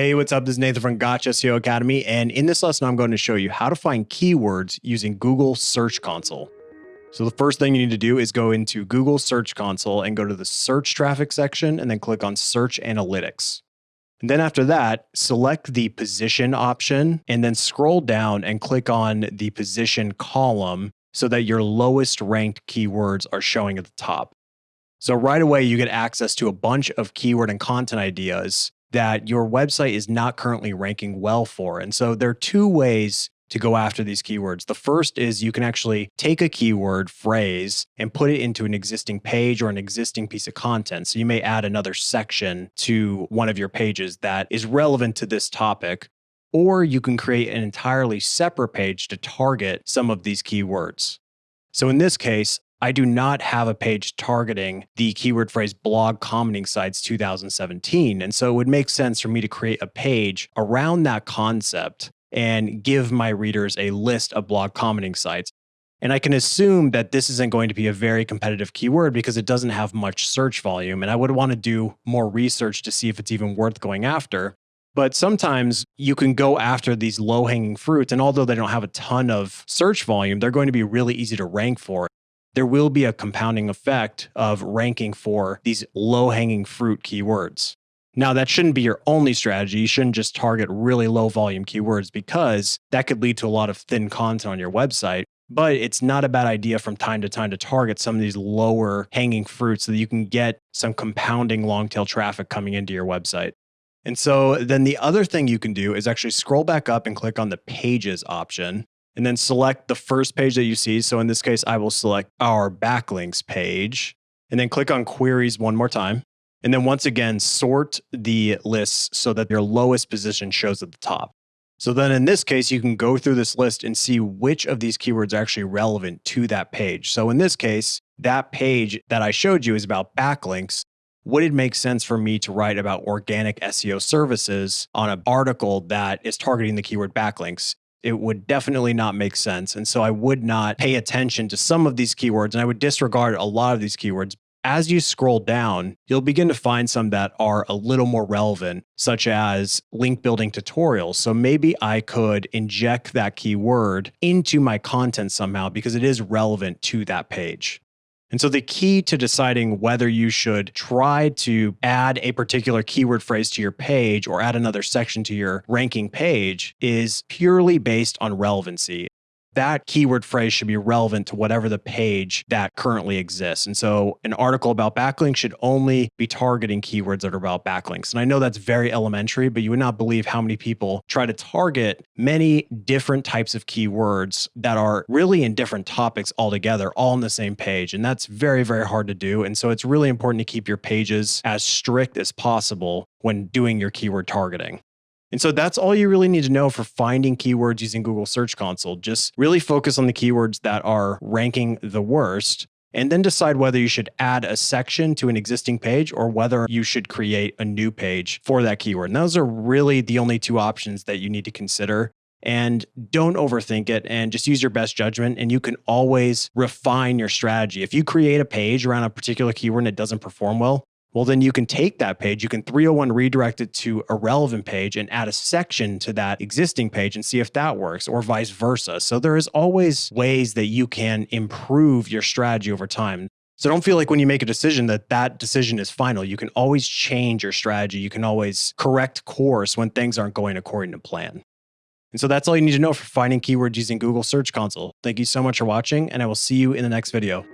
Hey, what's up? This is Nathan from Gotcha SEO Academy. And in this lesson, I'm going to show you how to find keywords using Google Search Console. So the first thing you need to do is go into Google Search Console and go to the search traffic section and then click on Search Analytics. And then after that, select the position option and then scroll down and click on the position column so that your lowest ranked keywords are showing at the top. So right away, you get access to a bunch of keyword and content ideas that your website is not currently ranking well for. And so there are two ways to go after these keywords. The first is you can actually take a keyword phrase and put it into an existing page or an existing piece of content. So you may add another section to one of your pages that is relevant to this topic, or you can create an entirely separate page to target some of these keywords. So in this case, I do not have a page targeting the keyword phrase blog commenting sites 2017. And so it would make sense for me to create a page around that concept and give my readers a list of blog commenting sites. And I can assume that this isn't going to be a very competitive keyword because it doesn't have much search volume. And I would want to do more research to see if it's even worth going after. But sometimes you can go after these low-hanging fruits. And although they don't have a ton of search volume, they're going to be really easy to rank for. There will be a compounding effect of ranking for these low-hanging fruit keywords. Now, that shouldn't be your only strategy. You shouldn't just target really low volume keywords because that could lead to a lot of thin content on your website. But it's not a bad idea from time to time to target some of these lower hanging fruits so that you can get some compounding long tail traffic coming into your website. And so then the other thing you can do is actually scroll back up and click on the pages option. And then select the first page that you see. So in this case, I will select our backlinks page and then click on queries one more time. And then once again, sort the lists so that your lowest position shows at the top. So then in this case, you can go through this list and see which of these keywords are actually relevant to that page. So in this case, that page that I showed you is about backlinks. Would it make sense for me to write about organic SEO services on an article that is targeting the keyword backlinks? It would definitely not make sense. And so I would not pay attention to some of these keywords and I would disregard a lot of these keywords. As you scroll down, you'll begin to find some that are a little more relevant, such as link building tutorials. So maybe I could inject that keyword into my content somehow because it is relevant to that page. And so the key to deciding whether you should try to add a particular keyword phrase to your page or add another section to your ranking page is purely based on relevancy. That keyword phrase should be relevant to whatever the page that currently exists. And so an article about backlinks should only be targeting keywords that are about backlinks. And I know that's very elementary, but you would not believe how many people try to target many different types of keywords that are really in different topics altogether, all on the same page. And that's very, very hard to do. And so it's really important to keep your pages as strict as possible when doing your keyword targeting. And so that's all you really need to know for finding keywords using Google Search Console. Just really focus on the keywords that are ranking the worst, and then decide whether you should add a section to an existing page or whether you should create a new page for that keyword. And those are really the only two options that you need to consider. And don't overthink it and just use your best judgment. And you can always refine your strategy. If you create a page around a particular keyword and it doesn't perform well, then you can take that page, you can 301 redirect it to a relevant page and add a section to that existing page and see if that works, or vice versa. So there is always ways that you can improve your strategy over time. So don't feel like when you make a decision that that decision is final. You can always change your strategy. You can always correct course when things aren't going according to plan. And so that's all you need to know for finding keywords using Google Search Console. Thank you so much for watching, and I will see you in the next video.